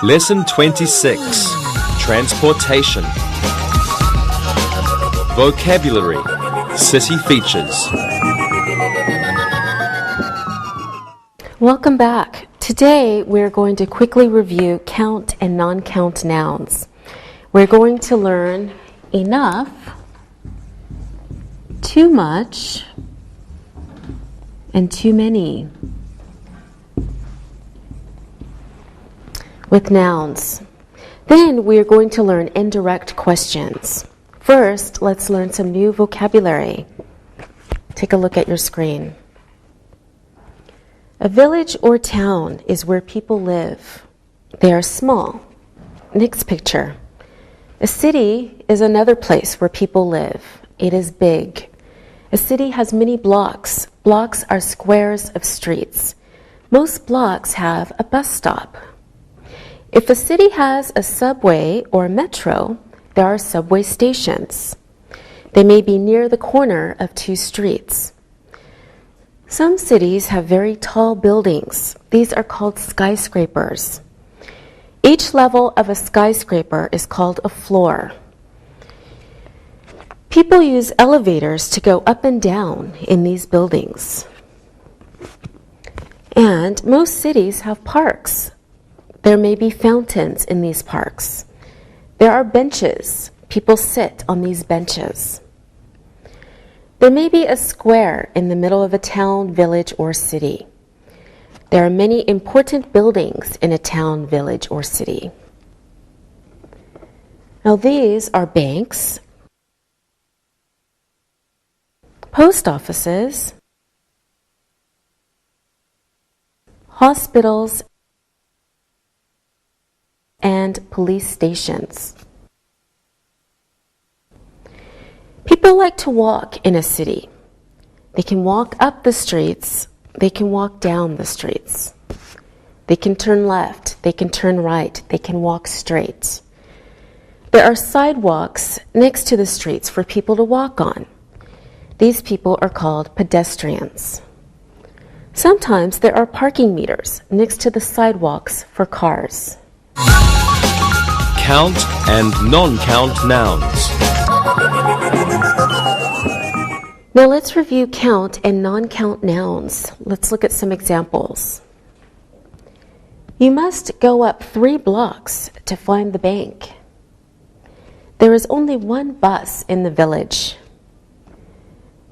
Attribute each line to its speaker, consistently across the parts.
Speaker 1: Lesson 26. Transportation. Vocabulary. City features.
Speaker 2: Welcome back. Today we're going to quickly review count and non-count nouns. We're going to learn enough, too much, and too many with nouns. Then we're going to learn indirect questions. First, let's learn some new vocabulary. Take a look at your screen. A village or town is where people live. They are small. Next picture. A city is another place where people live. It is big. A city has many blocks. Blocks are squares of streets. Most blocks have a bus stop. If a city has a subway or metro, there are subway stations. They may be near the corner of two streets. Some cities have very tall buildings. These are called skyscrapers. Each level of a skyscraper is called a floor. People use elevators to go up and down in these buildings. And most cities have parks. There may be fountains in these parks. There are benches. People sit on these benches. There may be a square in the middle of a town, village, or city. There are many important buildings in a town, village, or city. Now these are banks, post offices, hospitals, and police stations. People like to walk in a city. They can walk up the streets. They can walk down the streets. They can turn left. They can turn right. They can walk straight. There are sidewalks next to the streets for people to walk on. These people are called pedestrians. Sometimes there are parking meters next to the sidewalks for cars.
Speaker 1: Count and non-count nouns.
Speaker 2: Now let's review count and non-count nouns. Let's look at some examples. You must go up 3 blocks to find the bank. There is only one bus in the village.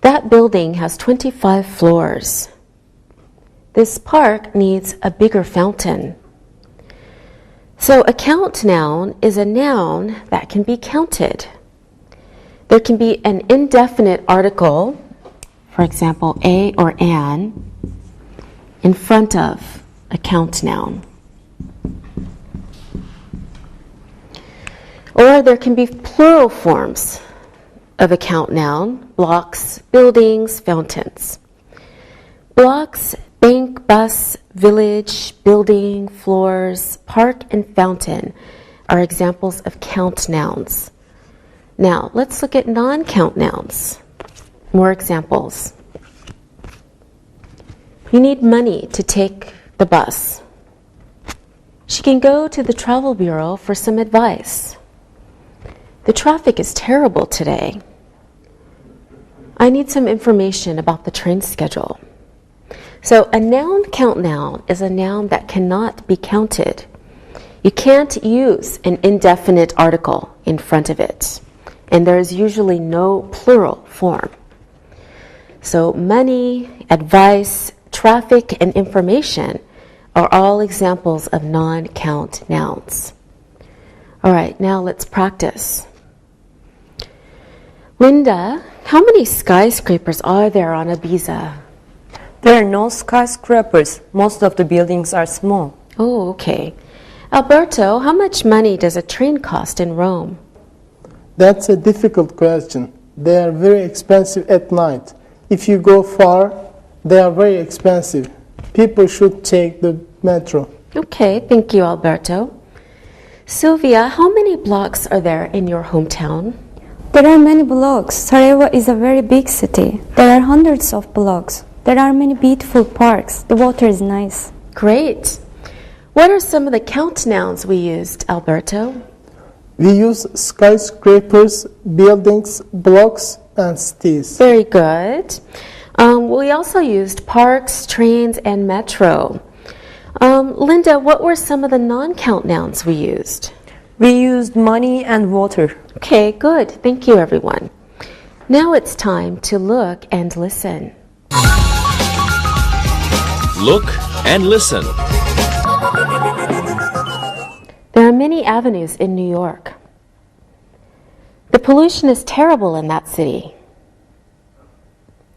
Speaker 2: That building has 25 floors. This park needs a bigger fountain. So a count noun is a noun that can be counted. There can be an indefinite article, for example, a or an, in front of a count noun. Or there can be plural forms of a count noun, blocks, buildings, fountains. Blocks, bank, bus, village, building, floors, park, and fountain are examples of count nouns. Now, let's look at non-count nouns. More examples. You need money to take the bus. She can go to the travel bureau for some advice. The traffic is terrible today. I need some information about the train schedule. So a noun count noun is a noun that cannot be counted. You can't use an indefinite article in front of it. And there is usually no plural form. So money, advice, traffic, and information are all examples of non-count nouns. All right, now let's practice. Linda, how many skyscrapers are there on Ibiza?
Speaker 3: There are no skyscrapers. Most of the buildings are small.
Speaker 2: Oh, okay. Alberto, how much money does a train cost in Rome?
Speaker 4: That's a difficult question. They are very expensive at night. If you go far, they are very expensive. People should take the metro.
Speaker 2: Okay, thank you, Alberto. Sylvia, how many blocks are there in your hometown?
Speaker 5: There are many blocks. Sarajevo is a very big city. There are hundreds of blocks. There are many beautiful parks. The water is nice.
Speaker 2: Great. What are some of the count nouns we used, Alberto?
Speaker 4: We use skyscrapers, buildings, blocks, and cities.
Speaker 2: Very good. We also used parks, trains, and metro. Linda, what were some of the non-count nouns we used?
Speaker 3: We used money and water.
Speaker 2: Okay, good. Thank you, everyone. Now it's time to look and listen.
Speaker 1: Look and listen.
Speaker 2: There are many avenues in New York. The pollution is terrible in that city.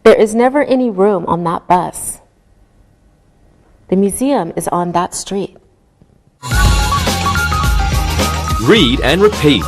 Speaker 2: There is never any room on that bus. The museum is on that street.
Speaker 1: Read and repeat.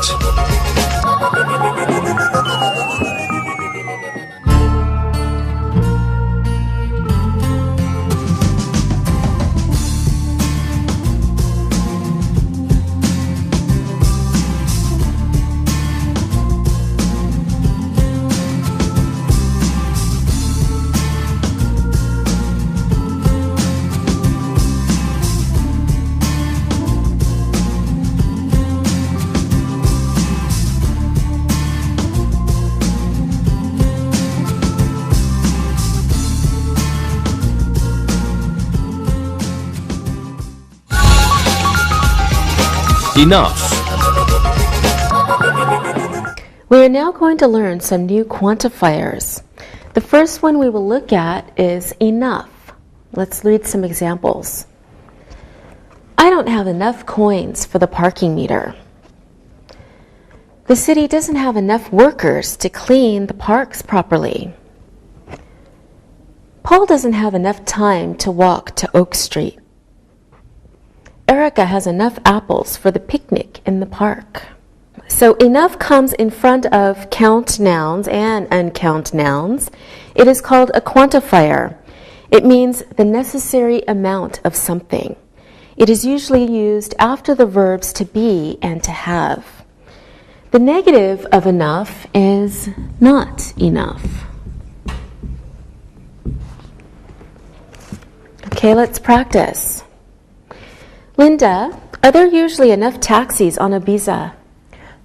Speaker 1: Enough.
Speaker 2: We are now going to learn some new quantifiers. The first one we will look at is enough. Let's read some examples. I don't have enough coins for the parking meter. The city doesn't have enough workers to clean the parks properly. Paul doesn't have enough time to walk to Oak Street. Erica has enough apples for the picnic in the park. So enough comes in front of count nouns and uncount nouns. It is called a quantifier. It means the necessary amount of something. It is usually used after the verbs to be and to have. The negative of enough is not enough. Okay, let's practice. Linda, are there usually enough taxis on Ibiza?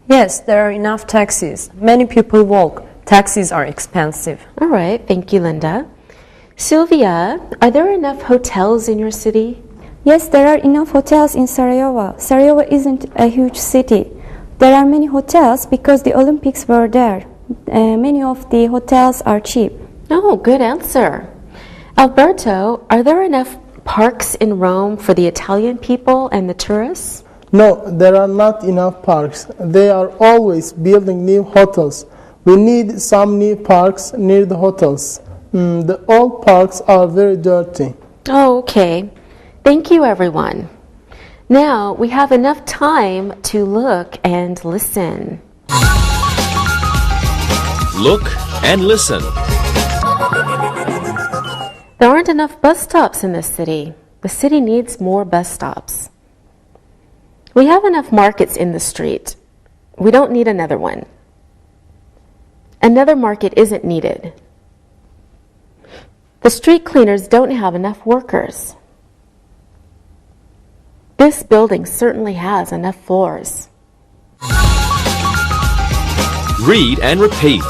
Speaker 3: Yes, there are enough taxis. Many people walk. Taxis are expensive.
Speaker 2: All right, thank you, Linda. Sylvia, are there enough hotels in your city?
Speaker 5: Yes, there are enough hotels in Sarajevo. Sarajevo isn't a huge city. There are many hotels because the Olympics were there. Many of the hotels are cheap.
Speaker 2: Oh, good answer. Alberto, are there enough parks in Rome for the Italian people and the tourists?
Speaker 4: No, there are not enough parks. They are always building new hotels. We need some new parks near the hotels. The old parks are very dirty.
Speaker 2: Oh, okay. Thank you, everyone. Now we have enough time to look and listen.
Speaker 1: Look and listen.
Speaker 2: There aren't enough bus stops in this city. The city needs more bus stops. We have enough markets in the street. We don't need another one. Another market isn't needed. The street cleaners don't have enough workers. This building certainly has enough floors.
Speaker 1: Read and repeat.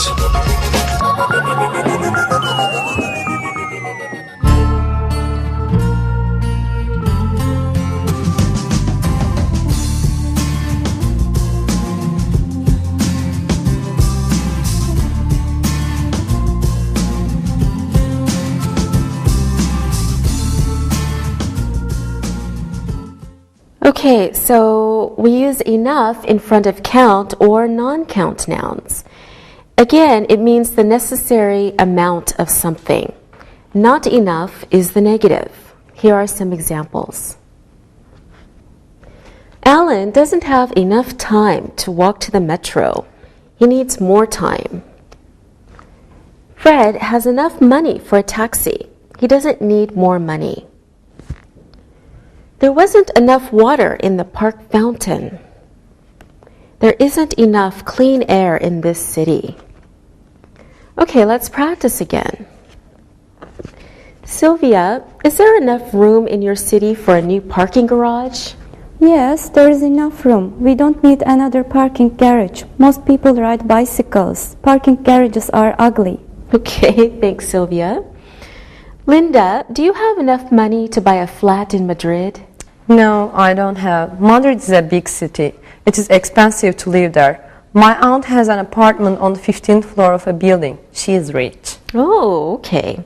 Speaker 2: Okay, so we use enough in front of count or non-count nouns. Again, it means the necessary amount of something. Not enough is the negative. Here are some examples. Alan doesn't have enough time to walk to the metro. He needs more time. Fred has enough money for a taxi. He doesn't need more money. There wasn't enough water in the park fountain. There isn't enough clean air in this city. Okay, let's practice again. Sylvia, is there enough room in your city for a new parking garage?
Speaker 5: Yes, there is enough room. We don't need another parking garage. Most people ride bicycles. Parking garages are ugly.
Speaker 2: Okay, thanks, Sylvia. Linda, do you have enough money to buy a flat in Madrid?
Speaker 3: No, I don't have. Madrid is a big city. It is expensive to live there. My aunt has an apartment on the 15th floor of a building. She is rich.
Speaker 2: Oh, okay.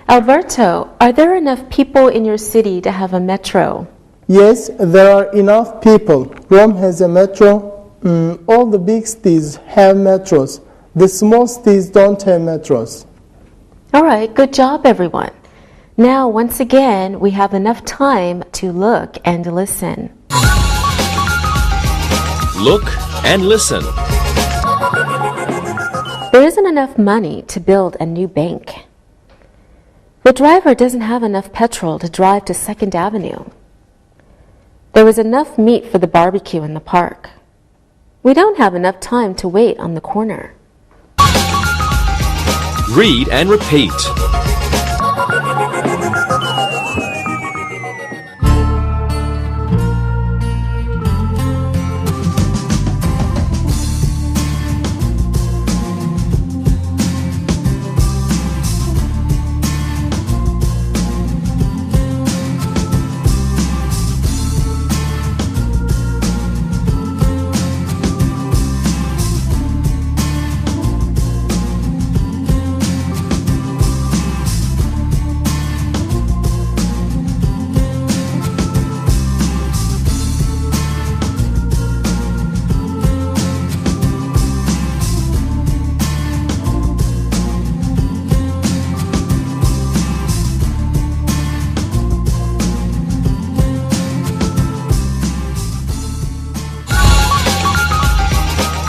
Speaker 2: Alberto, are there enough people in your city to have a metro?
Speaker 4: Yes, there are enough people. Rome has a metro. All the big cities have metros. The small cities don't have metros.
Speaker 2: All right, good job, everyone. Now, once again, we have enough time to look and listen.
Speaker 1: Look and listen.
Speaker 2: There isn't enough money to build a new bank. The driver doesn't have enough petrol to drive to 2nd Avenue. There was enough meat for the barbecue in the park. We don't have enough time to wait on the corner.
Speaker 1: Read and repeat.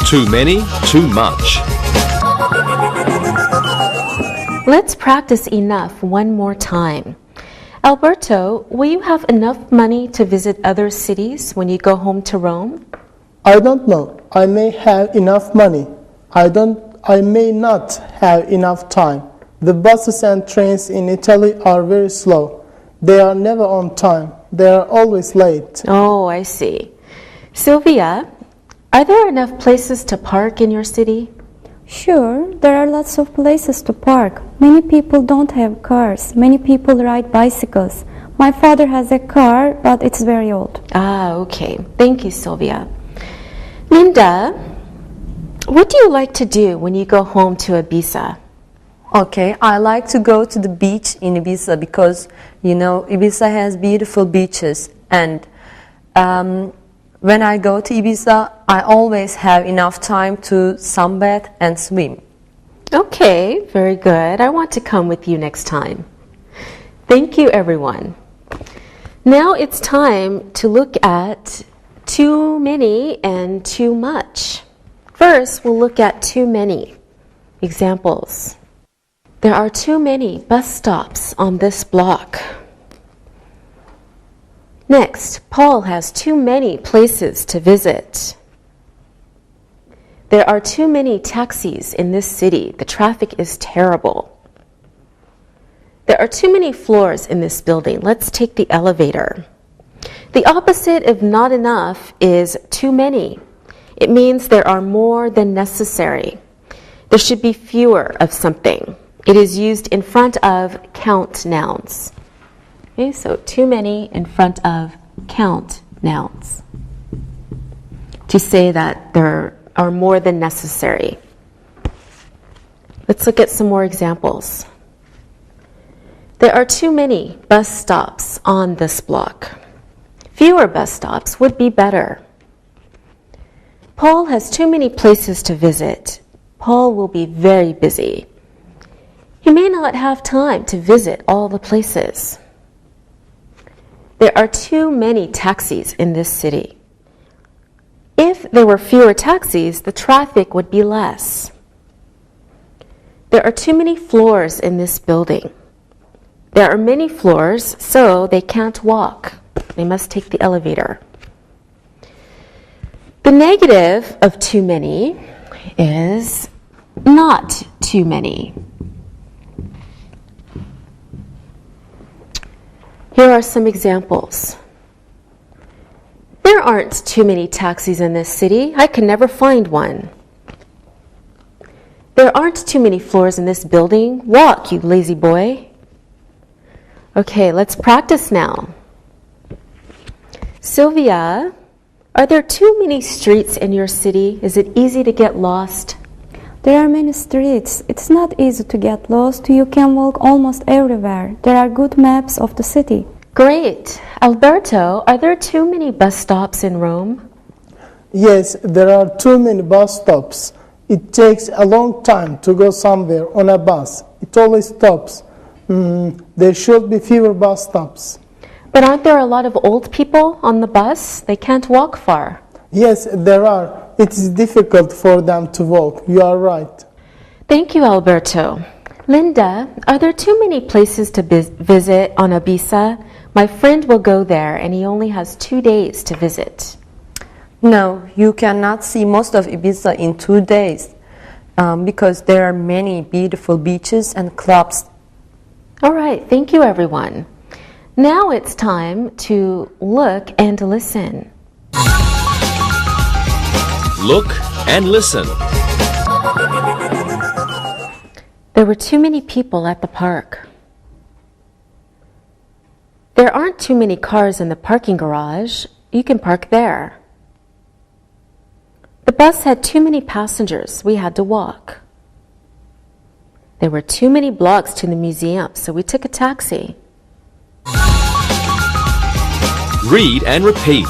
Speaker 1: Too many, too much.
Speaker 2: Let's practice enough one more time. Alberto, will you have enough money to visit other cities when you go home to Rome?
Speaker 4: I don't know. I may have enough money. I may not have enough time. The buses and trains in Italy are very slow. They are never on time. They are always late.
Speaker 2: Oh, I see. Sylvia, are there enough places to park in your city?
Speaker 5: Sure, there are lots of places to park. Many people don't have cars. Many people ride bicycles. My father has a car, but it's very old.
Speaker 2: Ah, okay. Thank you, Sylvia. Linda, what do you like to do when you go home to Ibiza?
Speaker 3: Okay, I like to go to the beach in Ibiza because, Ibiza has beautiful beaches. And when I go to Ibiza, I always have enough time to sunbathe and swim.
Speaker 2: Okay, very good. I want to come with you next time. Thank you, everyone. Now it's time to look at too many and too much. First, we'll look at too many. Examples. There are too many bus stops on this block. Next, Paul has too many places to visit. There are too many taxis in this city. The traffic is terrible. There are too many floors in this building. Let's take the elevator. The opposite of not enough is too many. It means there are more than necessary. There should be fewer of something. It is used in front of count nouns. Okay, so too many in front of count nouns to say that there are more than necessary. Let's look at some more examples. There are too many bus stops on this block. Fewer bus stops would be better. Paul has too many places to visit. Paul will be very busy. He may not have time to visit all the places. There are too many taxis in this city. If there were fewer taxis, the traffic would be less. There are too many floors in this building. There are many floors, so they can't walk. They must take the elevator. The negative of too many is not too many. Here are some examples. There aren't too many taxis in this city. I can never find one. There aren't too many floors in this building. Walk, you lazy boy. Okay, let's practice now. Sylvia, are there too many streets in your city? Is it easy to get lost?
Speaker 5: There are many streets. It's not easy to get lost. You can walk almost everywhere. There are good maps of the city.
Speaker 2: Great. Alberto, are there too many bus stops in Rome?
Speaker 4: Yes, there are too many bus stops. It takes a long time to go somewhere on a bus. It always stops. There should be fewer bus stops.
Speaker 2: But aren't there a lot of old people on the bus? They can't walk far.
Speaker 4: Yes, there are. It is difficult for them to walk. You are right.
Speaker 2: Thank you, Alberto. Linda, are there too many places to visit on Ibiza? My friend will go there and he only has 2 days to visit.
Speaker 3: No, you cannot see most of Ibiza in 2 days because there are many beautiful beaches and clubs.
Speaker 2: All right, thank you, everyone. Now it's time to look and listen.
Speaker 1: Look and listen.
Speaker 2: There were too many people at the park. There aren't too many cars in the parking garage. You can park there. The bus had too many passengers. We had to walk. There were too many blocks to the museum, so we took a taxi.
Speaker 1: Read and repeat.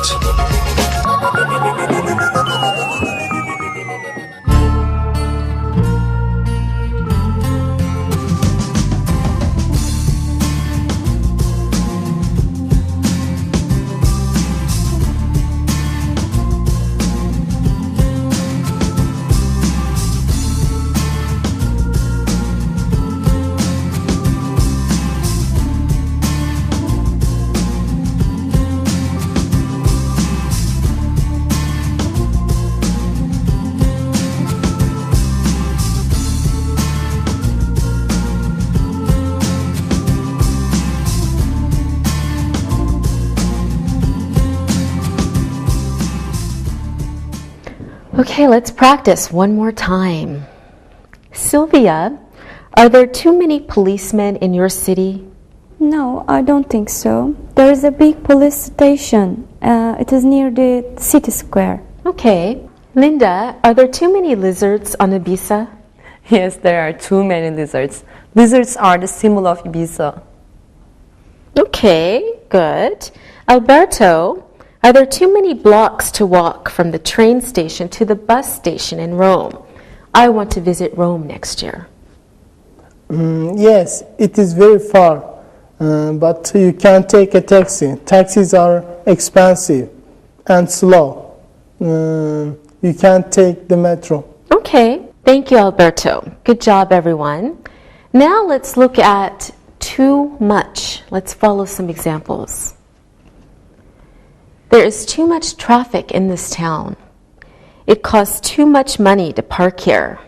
Speaker 2: Okay, let's practice one more time. Sylvia, are there too many policemen in your city?
Speaker 5: No, I don't think so. There is a big police station. It is near the city square.
Speaker 2: Okay. Linda, are there too many lizards on Ibiza?
Speaker 3: Yes, there are too many lizards. Lizards are the symbol of Ibiza.
Speaker 2: Okay, good. Alberto, are there too many blocks to walk from the train station to the bus station in Rome? I want to visit Rome next year.
Speaker 4: Yes, it is very far, but you can take a taxi. Taxis are expensive and slow. You can't take the metro.
Speaker 2: Okay, thank you, Alberto. Good job, everyone. Now let's look at too much. Let's follow some examples. There is too much traffic in this town. It costs too much money to park here.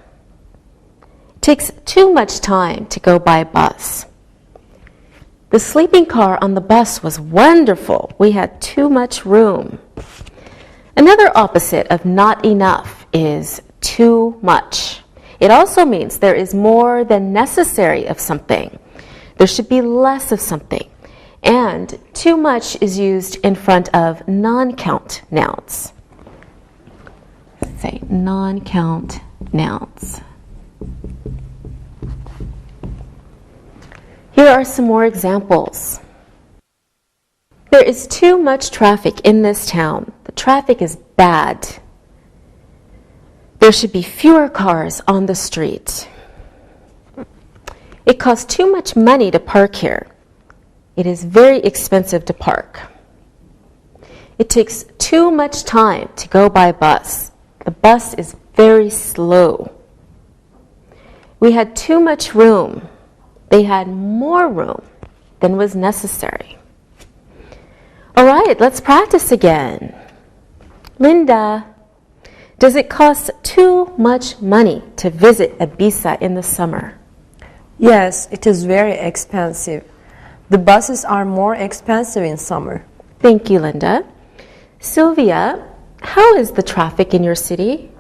Speaker 2: It takes too much time to go by bus. The sleeping car on the bus was wonderful. We had too much room. Another opposite of not enough is too much. It also means there is more than necessary of something. There should be less of something. And too much is used in front of non-count nouns. Say non-count nouns. Here are some more examples. There is too much traffic in this town. The traffic is bad. There should be fewer cars on the street. It costs too much money to park here. It is very expensive to park. It takes too much time to go by bus. The bus is very slow. We had too much room. They had more room than was necessary. All right, let's practice again. Linda, does it cost too much money to visit Ibiza in the summer?
Speaker 3: Yes, it is very expensive. The buses are more expensive in summer.
Speaker 2: Thank you, Linda. Sylvia, how is the traffic in your city?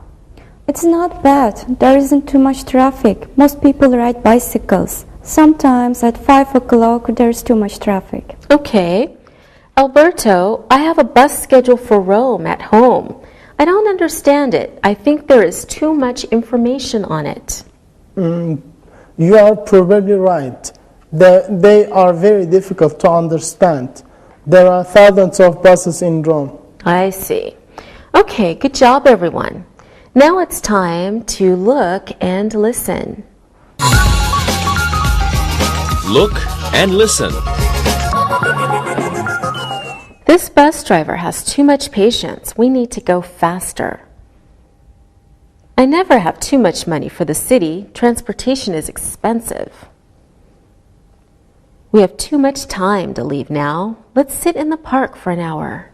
Speaker 5: It's not bad. There isn't too much traffic. Most people ride bicycles. Sometimes at 5 o'clock there's too much traffic.
Speaker 2: Okay. Alberto, I have a bus schedule for Rome at home. I don't understand it. I think there is too much information on it.
Speaker 4: You are probably right. They are very difficult to understand. There are thousands of buses in Rome.
Speaker 2: I see. Okay, good job, everyone. Now it's time to look and listen.
Speaker 1: Look and listen.
Speaker 2: This bus driver has too much patience. We need to go faster. I never have too much money for the city. Transportation is expensive. We have too much time to leave now. Let's sit in the park for an hour.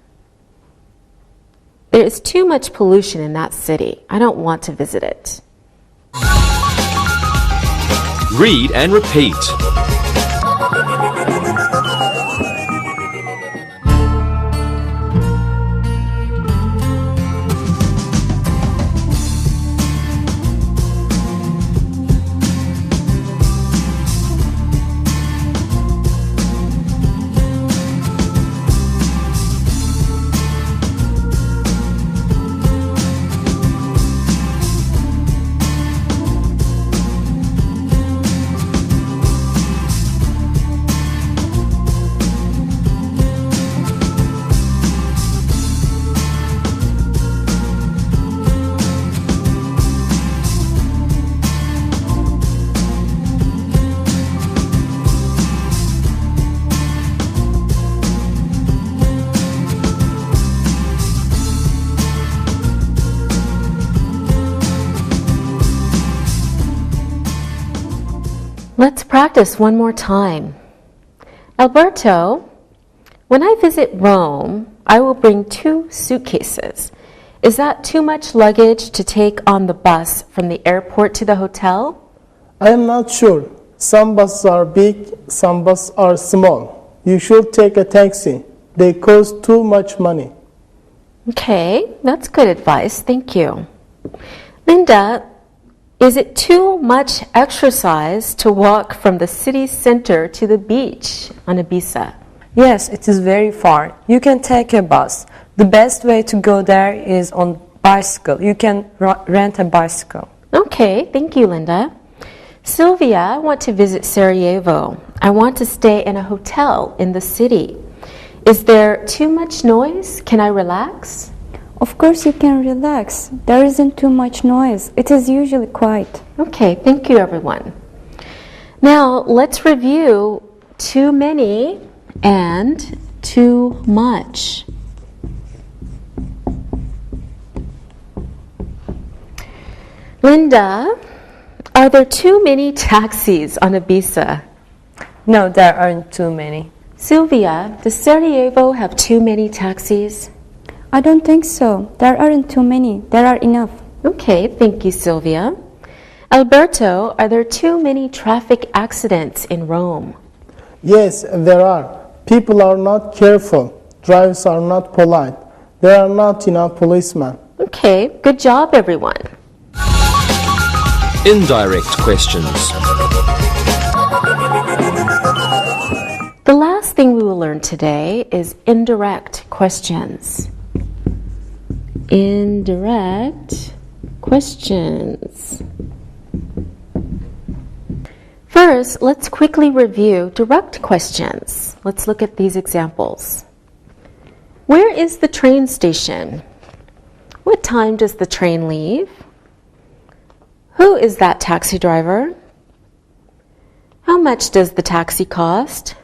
Speaker 2: There is too much pollution in that city. I don't want to visit it.
Speaker 1: Read and repeat.
Speaker 2: Let's practice one more time. Alberto, when I visit Rome, I will bring 2 suitcases. Is that too much luggage to take on the bus from the airport to the hotel?
Speaker 4: I am not sure. Some buses are big, some buses are small. You should take a taxi. They cost too much money.
Speaker 2: Okay, that's good advice. Thank you. Linda, is it too much exercise to walk from the city center to the beach on Ibiza?
Speaker 3: Yes, it is very far. You can take a bus. The best way to go there is on bicycle. You can rent a bicycle.
Speaker 2: Okay, thank you, Linda. Sylvia, I want to visit Sarajevo. I want to stay in a hotel in the city. Is there too much noise? Can I relax?
Speaker 5: Of course you can relax. There isn't too much noise. It is usually quiet.
Speaker 2: Okay, thank you, everyone. Now, let's review too many and too much. Linda, are there too many taxis on Ibiza?
Speaker 3: No, there aren't too many.
Speaker 2: Sylvia, does Sarajevo have too many taxis?
Speaker 5: I don't think so. There aren't too many. There are enough.
Speaker 2: Okay, thank you, Sylvia. Alberto, are there too many traffic accidents in Rome?
Speaker 4: Yes, there are. People are not careful. Drivers are not polite. There are not enough policemen.
Speaker 2: Okay, good job, everyone.
Speaker 1: Indirect questions.
Speaker 2: The last thing we will learn today is indirect questions. Indirect questions. First, let's quickly review direct questions. Let's look at these examples. Where is the train station? What time does the train leave? Who is that taxi driver? How much does the taxi cost?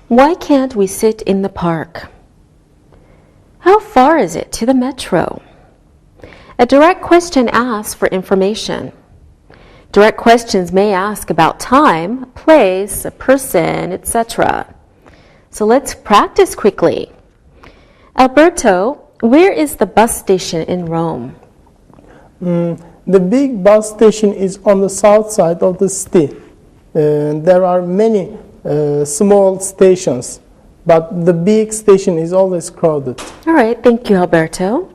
Speaker 2: Why can't we sit in the park? How far is it to the metro? A direct question asks for information. Direct questions may ask about time, a place, a person, etc. So let's practice quickly. Alberto, where is the bus station in Rome?
Speaker 4: The big bus station is on the south side of the city. There are many small stations, but the big station is always crowded.
Speaker 2: All right, thank you, Alberto.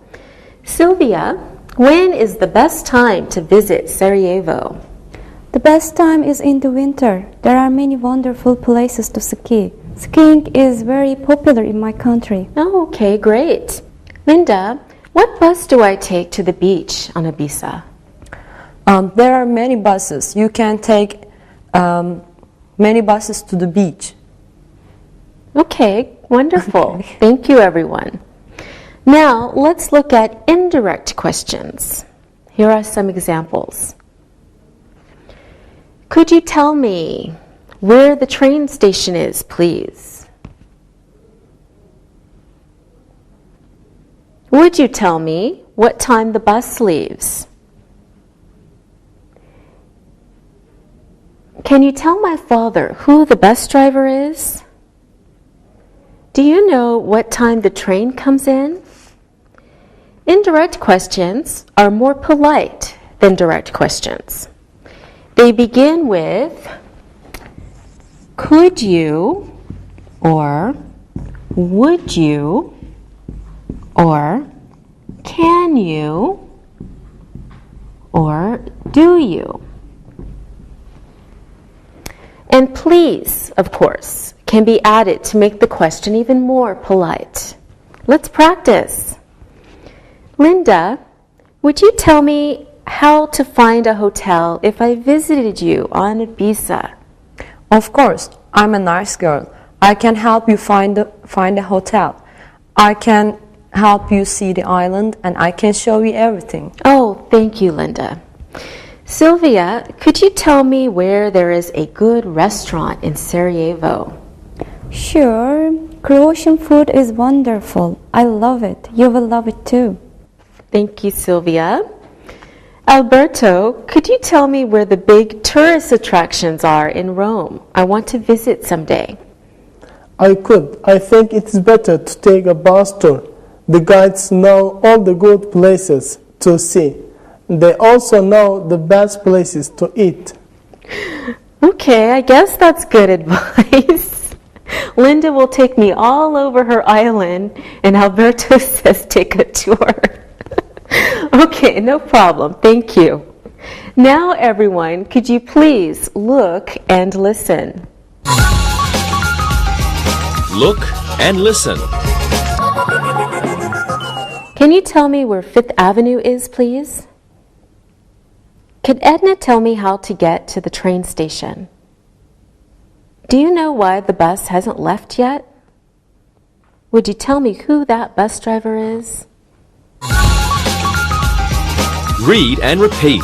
Speaker 2: Sylvia, when is the best time to visit Sarajevo?
Speaker 5: The best time is in the winter. There are many wonderful places to ski. Skiing is very popular in my country.
Speaker 2: Oh, okay, great. Linda, what bus do I take to the beach on Ibiza?
Speaker 3: There are many buses. You can take many buses to the beach.
Speaker 2: Okay, wonderful. Thank you, everyone. Now, let's look at indirect questions. Here are some examples. Could you tell me where the train station is, please? Would you tell me what time the bus leaves? Can you tell my father who the bus driver is? Do you know what time the train comes in? Indirect questions are more polite than direct questions. They begin with could you, or would you, or can you, or do you. And please, of course, can be added to make the question even more polite. Let's practice. Linda, would you tell me how to find a hotel if I visited you on Ibiza?
Speaker 3: Of course, I'm a nice girl. I can help you find a hotel. I can help you see the island, and I can show you everything.
Speaker 2: Oh, thank you, Linda. Sylvia, could you tell me where there is a good restaurant in Sarajevo?
Speaker 5: Sure, Croatian food is wonderful. I love it. You will love it too.
Speaker 2: Thank you, Sylvia. Alberto, could you tell me where the big tourist attractions are in Rome? I want to visit someday.
Speaker 4: I could. I think it's better to take a bus tour. The guides know all the good places to see. They also know the best places to eat.
Speaker 2: Okay, I guess that's good advice. Linda will take me all over her island, and Alberto says take a tour. Okay, no problem. Thank you. Now, everyone, could you please look and listen?
Speaker 1: Look and listen.
Speaker 2: Can you tell me where Fifth Avenue is, please? Could Edna tell me how to get to the train station? Do you know why the bus hasn't left yet? Would you tell me who that bus driver is?
Speaker 1: Read and repeat.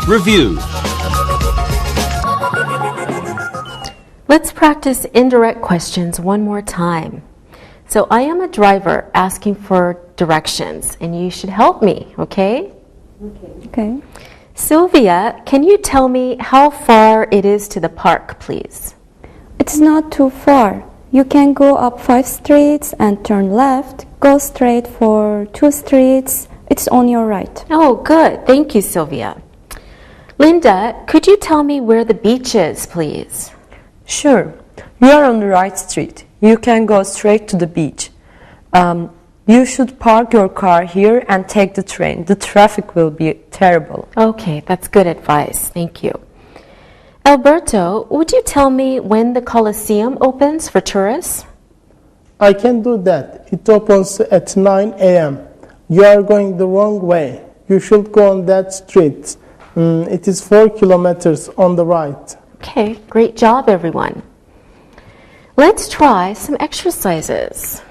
Speaker 1: Review.
Speaker 2: Let's practice indirect questions one more time. So I am a driver asking for directions, and you should help me, okay?
Speaker 5: Okay.
Speaker 2: Sylvia, can you tell me how far it is to the park, please?
Speaker 5: It's not too far. You can go up 5 streets and turn left, go straight for 2 streets. It's on your right.
Speaker 2: Oh, good. Thank you, Sylvia. Linda, could you tell me where the beach is, please?
Speaker 3: Sure. You are on the right street. You can go straight to the beach. You should park your car here and take the train. The traffic will be terrible.
Speaker 2: Okay, that's good advice. Thank you. Alberto, would you tell me when the Colosseum opens for tourists?
Speaker 4: I can do that. It opens at 9 a.m. You are going the wrong way. You should go on that street. It is 4 kilometers on the right.
Speaker 2: Okay, great job, everyone. Let's try some exercises.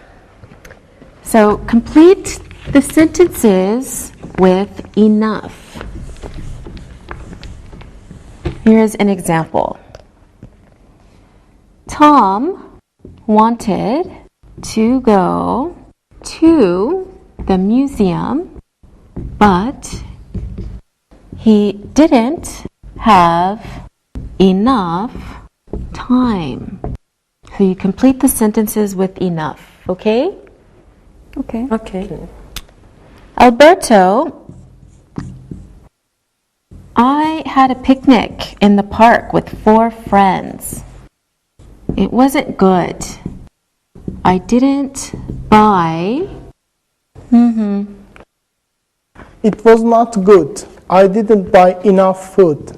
Speaker 2: So complete the sentences with enough. Here's an example. Tom wanted to go to the museum, but he didn't have enough time. So you complete the sentences with enough, okay?
Speaker 5: Okay.
Speaker 3: Okay.
Speaker 2: Alberto, I had a picnic in the park with 4 friends. It wasn't good. I didn't buy.
Speaker 4: It was not good. I didn't buy enough food.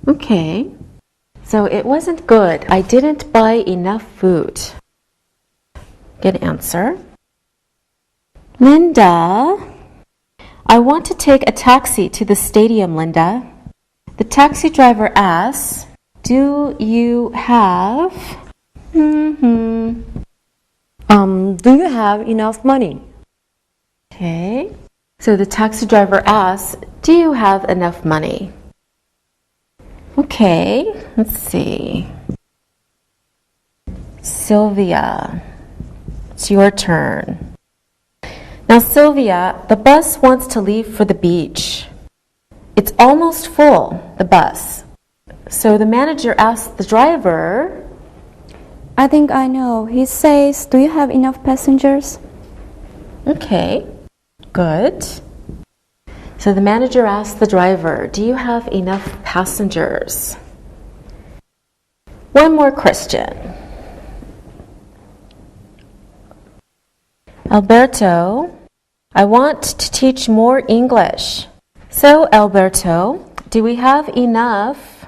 Speaker 2: Okay. So it wasn't good. I didn't buy enough food. Good answer. Linda, I want to take a taxi to the stadium, Linda. The taxi driver asks, do you have...
Speaker 3: Do you have enough money?
Speaker 2: Okay. So the taxi driver asks, do you have enough money? Okay, let's see. Sylvia, it's your turn. Now, Sylvia, the bus wants to leave for the beach. It's almost full, the bus. So the manager asks the driver,
Speaker 5: I think I know. He says, do you have enough passengers?
Speaker 2: okay, good. So the manager asks the driver, do you have enough passengers? One more question. Alberto, I want to teach more English. So, Alberto, do we have enough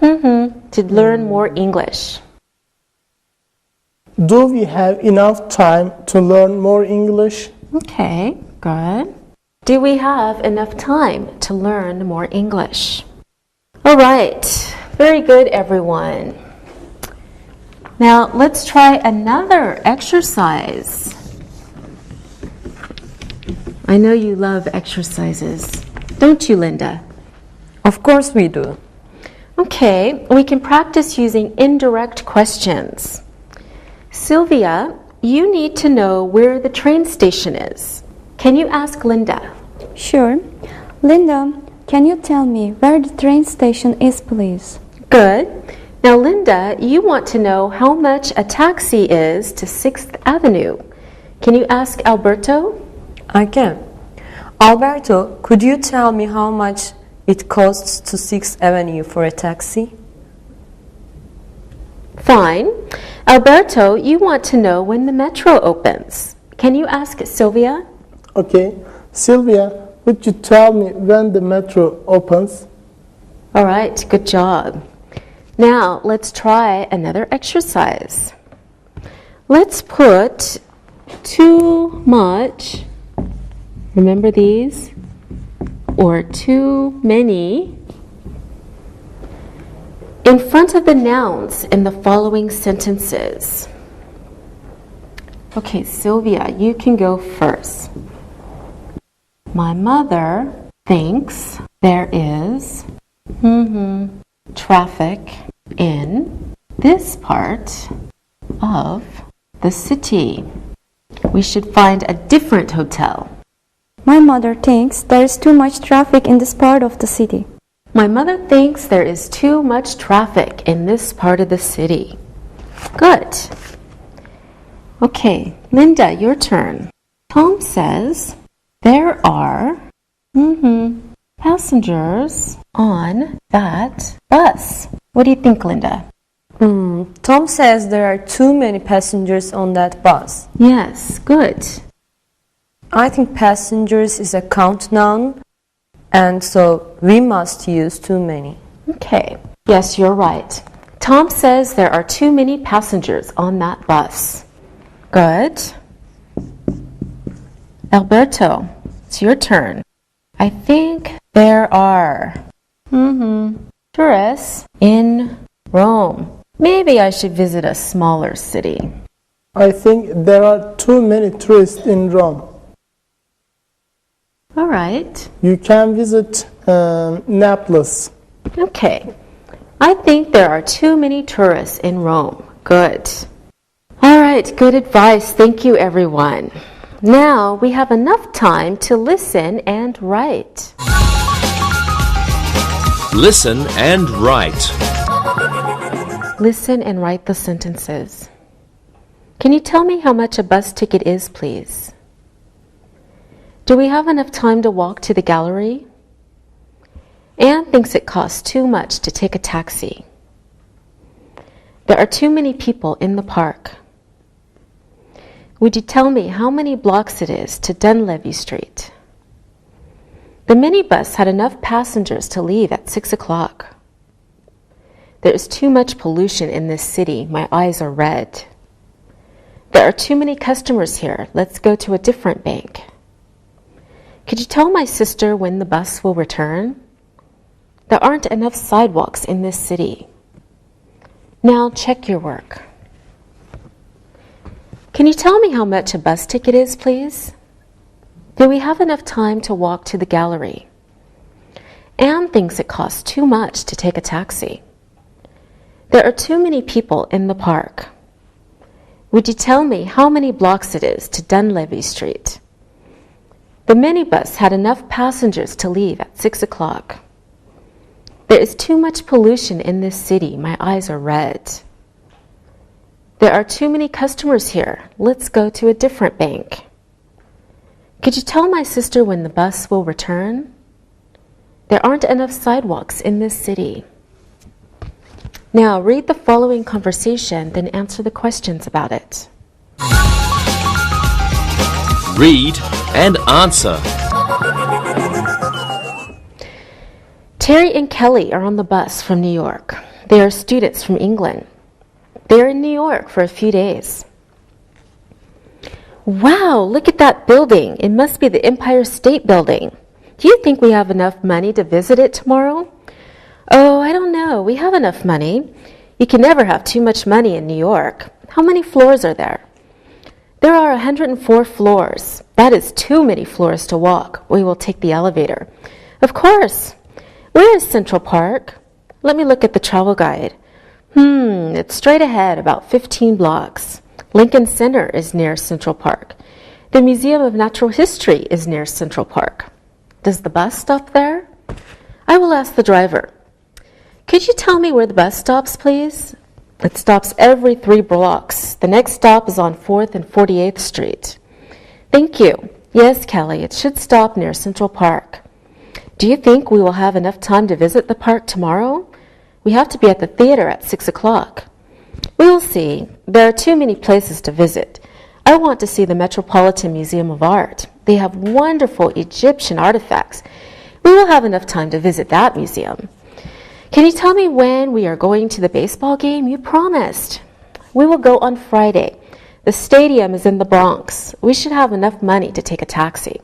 Speaker 2: to learn more English?
Speaker 4: Do we have enough time to learn more English?
Speaker 2: Okay, good. Do we have enough time to learn more English? All right, very good, everyone. Now, let's try another exercise. I know you love exercises, don't you, Linda?
Speaker 3: Of course we do.
Speaker 2: Okay, we can practice using indirect questions. Sylvia, you need to know where the train station is. Can you ask Linda?
Speaker 5: Sure. Linda, can you tell me where the train station is, please?
Speaker 2: Good. Now, Linda, you want to know how much a taxi is to 6th Avenue. Can you ask Alberto?
Speaker 3: I can. Alberto, could you tell me how much it costs to 6th Avenue for a taxi?
Speaker 2: Fine. Alberto, you want to know when the metro opens. Can you ask Sylvia?
Speaker 4: Okay. Sylvia, would you tell me when the metro opens?
Speaker 2: All right, good job. Now, let's try another exercise. Let's put too much, remember these, or too many, in front of the nouns in the following sentences. Okay, Sylvia, you can go first. My mother thinks there is traffic in this part of the city. We should find a different hotel.
Speaker 5: My mother thinks there is too much traffic in this part of the city.
Speaker 2: My mother thinks there is too much traffic in this part of the city. Good. Okay, Linda, your turn. Tom says there are passengers on that bus. What do you think, Linda?
Speaker 3: Tom says there are too many passengers on that bus.
Speaker 2: Yes, good.
Speaker 3: I think passengers is a count noun, and so we must use too many.
Speaker 2: Okay. Yes, you're right. Tom says there are too many passengers on that bus. Good. Alberto, it's your turn. I think there are tourists in Rome. Maybe I should visit a smaller city.
Speaker 4: I think there are too many tourists in Rome.
Speaker 2: All right.
Speaker 4: You can visit Naples.
Speaker 2: Okay. I think there are too many tourists in Rome. Good. All right, good advice. Thank you, everyone. Now we have enough time to listen and write.
Speaker 1: Listen and write.
Speaker 2: Listen and write the sentences. Can you tell me how much a bus ticket is, please? Do we have enough time to walk to the gallery? Anne thinks it costs too much to take a taxi. There are too many people in the park. Would you tell me how many blocks it is to Dunleavy Street? The minibus had enough passengers to leave at 6 o'clock. There is too much pollution in this city. My eyes are red. There are too many customers here. Let's go to a different bank. Could you tell my sister when the bus will return? There aren't enough sidewalks in this city. Now check your work. Can you tell me how much a bus ticket is, please? Do we have enough time to walk to the gallery? Anne thinks it costs too much to take a taxi. There are too many people in the park. Would you tell me how many blocks it is to Dunleavy Street? The minibus had enough passengers to leave at 6 o'clock. There is too much pollution in this city. My eyes are red. There are too many customers here. Let's go to a different bank. Could you tell my sister when the bus will return? There aren't enough sidewalks in this city. Now read the following conversation, then answer the questions about it.
Speaker 1: Read and answer.
Speaker 2: Terry and Kelly are on the bus from New York. They are students from England. They are in New York for a few days. Wow, look at that building. It must be the Empire State Building. Do you think we have enough money to visit it tomorrow? Oh, I don't know. We have enough money. You can never have too much money in New York. How many floors are there? There are 104 floors. That is too many floors to walk. We will take the elevator. Of course. Where is Central Park? Let me look at the travel guide. It's straight ahead, about 15 blocks. Lincoln Center is near Central Park. The Museum of Natural History is near Central Park. Does the bus stop there? I will ask the driver. Could you tell me where the bus stops, please? It stops every 3 blocks. The next stop is on 4th and 48th Street. Thank you. Yes, Kelly, it should stop near Central Park. Do you think we will have enough time to visit the park tomorrow? We have to be at the theater at 6 o'clock. We will see. There are too many places to visit. I want to see the Metropolitan Museum of Art. They have wonderful Egyptian artifacts. We will have enough time to visit that museum. Can you tell me when we are going to the baseball game? You promised. We will go on Friday. The stadium is in the Bronx. We should have enough money to take a taxi.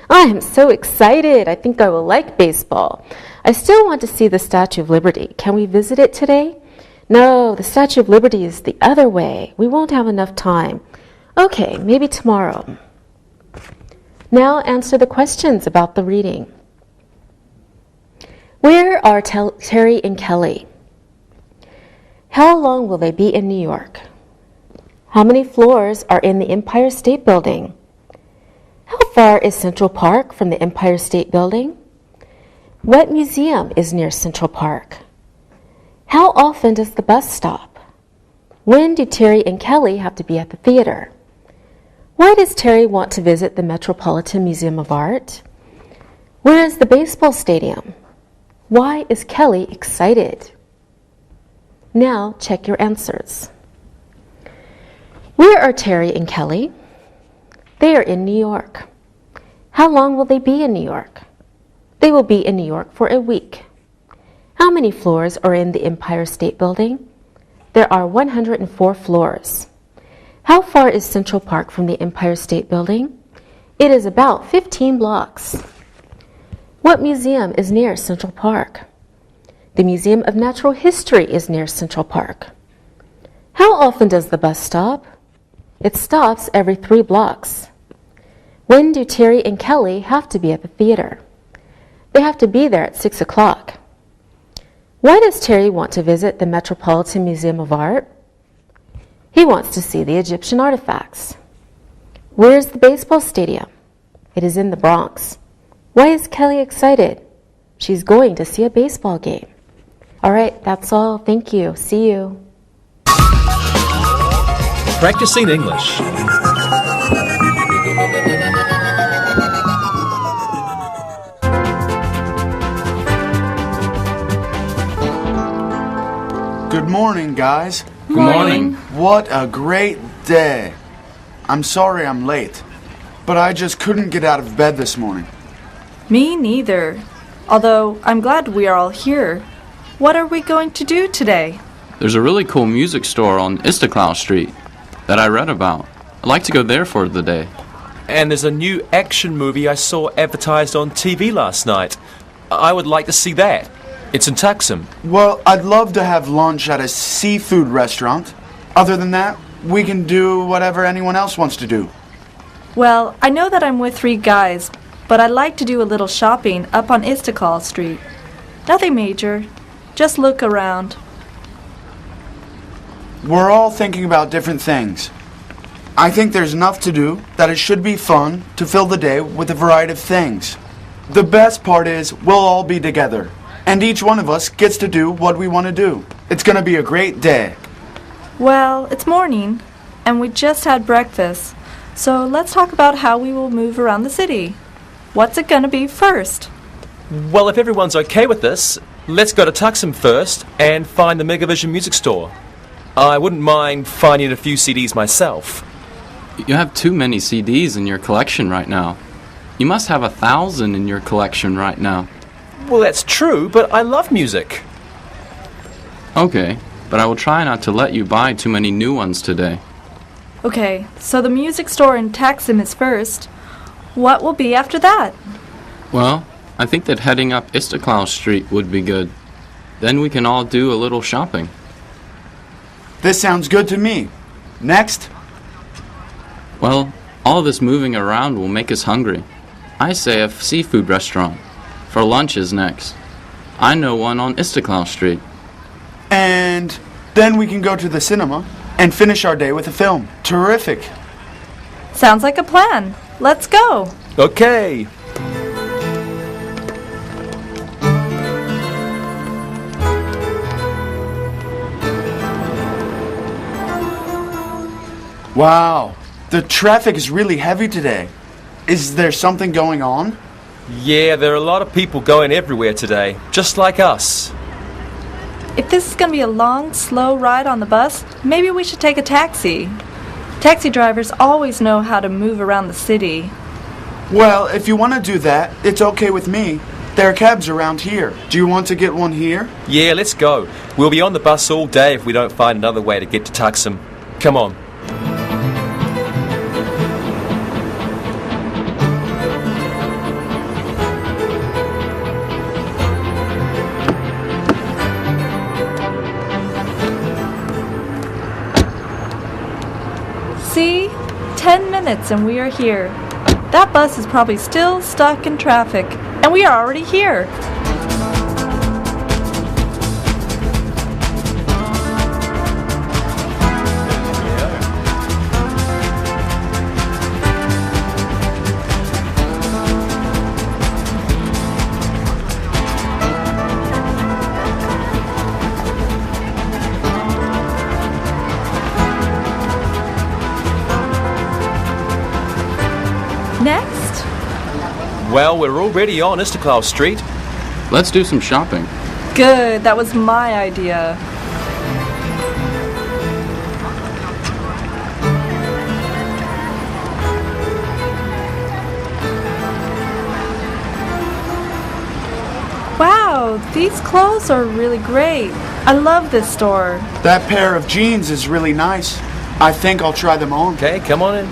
Speaker 2: I am so excited. I think I will like baseball. I still want to see the Statue of Liberty. Can we visit it today? No, the Statue of Liberty is the other way. We won't have enough time. Okay, maybe tomorrow. Now answer the questions about the reading. Where are Terry and Kelly? How long will they be in New York? How many floors are in the Empire State Building? How far is Central Park from the Empire State Building? What museum is near Central Park? How often does the bus stop? When do Terry and Kelly have to be at the theater? Why does Terry want to visit the Metropolitan Museum of Art? Where is the baseball stadium? Why is Kelly excited? Now check your answers. Where are Terry and Kelly? They are in New York. How long will they be in New York? They will be in New York for a week. How many floors are in the Empire State Building? There are 104 floors. How far is Central Park from the Empire State Building? It is about 15 blocks. What museum is near Central Park? The Museum of Natural History is near Central Park. How often does the bus stop? It stops every 3 blocks. When do Terry and Kelly have to be at the theater? They have to be there at 6 o'clock. Why does Terry want to visit the Metropolitan Museum of Art? He wants to see the Egyptian artifacts. Where is the baseball stadium? It is in the Bronx. Why is Kelly excited? She's going to see a baseball game. All right, that's all. Thank you. See you.
Speaker 1: Practicing English.
Speaker 6: Good morning, guys.
Speaker 1: Good morning.
Speaker 6: What a great day. I'm sorry I'm late, but I just couldn't get out of bed this morning.
Speaker 7: Me neither. Although I'm glad we are all here. What are we going to do today?
Speaker 8: There's a really cool music store on Istiklal Street that I read about. I'd like to go there for the day.
Speaker 1: And there's a new action movie I saw advertised on TV last night. I would like to see that. It's in Taksim.
Speaker 6: Well, I'd love to have lunch at a seafood restaurant. Other than that, we can do whatever anyone else wants to do.
Speaker 7: Well, I know that I'm with 3 guys, but I'd like to do a little shopping up on Istiklal Street. Nothing major. Just look around.
Speaker 6: We're all thinking about different things. I think there's enough to do that it should be fun to fill the day with a variety of things. The best part is we'll all be together, and each one of us gets to do what we want to do. It's going to be a great day.
Speaker 7: Well, it's morning, and we just had breakfast. So let's talk about how we will move around the city. What's it going to be first?
Speaker 1: Well, if everyone's okay with this, let's go to Taksim first and find the Megavision music store. I wouldn't mind finding a few CDs myself.
Speaker 8: You have too many CDs in your collection right now. You must have 1,000 in your collection right now.
Speaker 1: Well, that's true, but I love music.
Speaker 8: Okay, but I will try not to let you buy too many new ones today.
Speaker 7: Okay, so the music store in Taksim is first. What will be after that?
Speaker 8: Well, I think that heading up Istiklal Street would be good. Then we can all do a little shopping.
Speaker 6: This sounds good to me. Next.
Speaker 8: Well, all this moving around will make us hungry. I say a seafood restaurant. For lunch is next. I know one on Istiklal Street.
Speaker 6: And then we can go to the cinema and finish our day with a film. Terrific.
Speaker 7: Sounds like a plan. Let's go.
Speaker 1: Okay.
Speaker 6: Wow, the traffic is really heavy today. Is there something going on?
Speaker 1: Yeah, there are a lot of people going everywhere today, just like us.
Speaker 7: If this is going to be a long, slow ride on the bus, maybe we should take a taxi. Taxi drivers always know how to move around the city.
Speaker 6: Well, if you want to do that, it's okay with me. There are cabs around here. Do you want to get one here?
Speaker 1: Yeah, let's go. We'll be on the bus all day if we don't find another way to get to Taksim. Come on.
Speaker 7: See? 10 minutes and we are here. That bus is probably still stuck in traffic, and we are already here. Next?
Speaker 1: Well, we're already on Istiklal Street.
Speaker 8: Let's do some shopping.
Speaker 7: Good, that was my idea. Wow, these clothes are really great. I love this store.
Speaker 6: That pair of jeans is really nice. I think I'll try them on.
Speaker 1: Okay, come on in.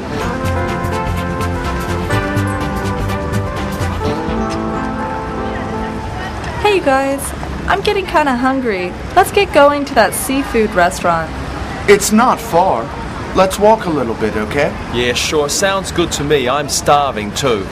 Speaker 7: Hey, you guys. I'm getting kind of hungry. Let's get going to that seafood restaurant.
Speaker 6: It's not far. Let's walk a little bit, okay?
Speaker 1: Yeah, sure. Sounds good to me. I'm starving too.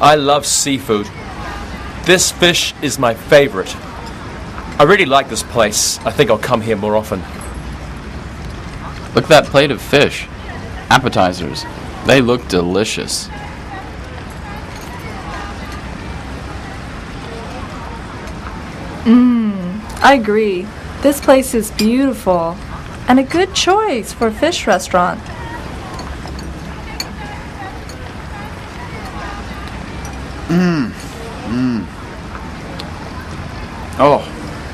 Speaker 1: I love seafood. This fish is my favorite. I really like this place. I think I'll come here more often.
Speaker 8: Look at that plate of fish. Appetizers. They look delicious.
Speaker 7: I agree. This place is beautiful and a good choice for a fish restaurant.
Speaker 6: Oh,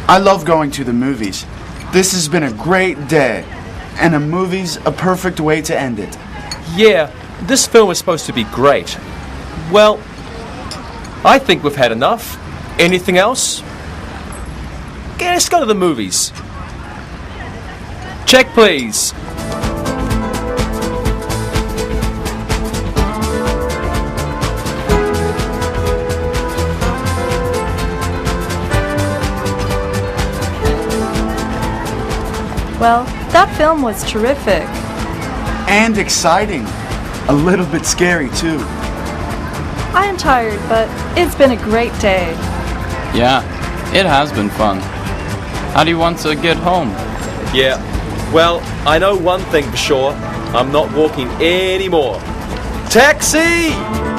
Speaker 6: I love going to the movies. This has been a great day, and a movie's a perfect way to end it.
Speaker 1: Yeah, this film is supposed to be great. Well, I think we've had enough. Anything else? Okay, let's go to the movies. Check, please.
Speaker 7: Well, that film was terrific.
Speaker 6: And exciting. A little bit scary, too.
Speaker 7: I am tired, but it's been a great day.
Speaker 8: Yeah, it has been fun. How do you want to get home?
Speaker 1: Yeah. Well, I know one thing for sure. I'm not walking anymore. Taxi!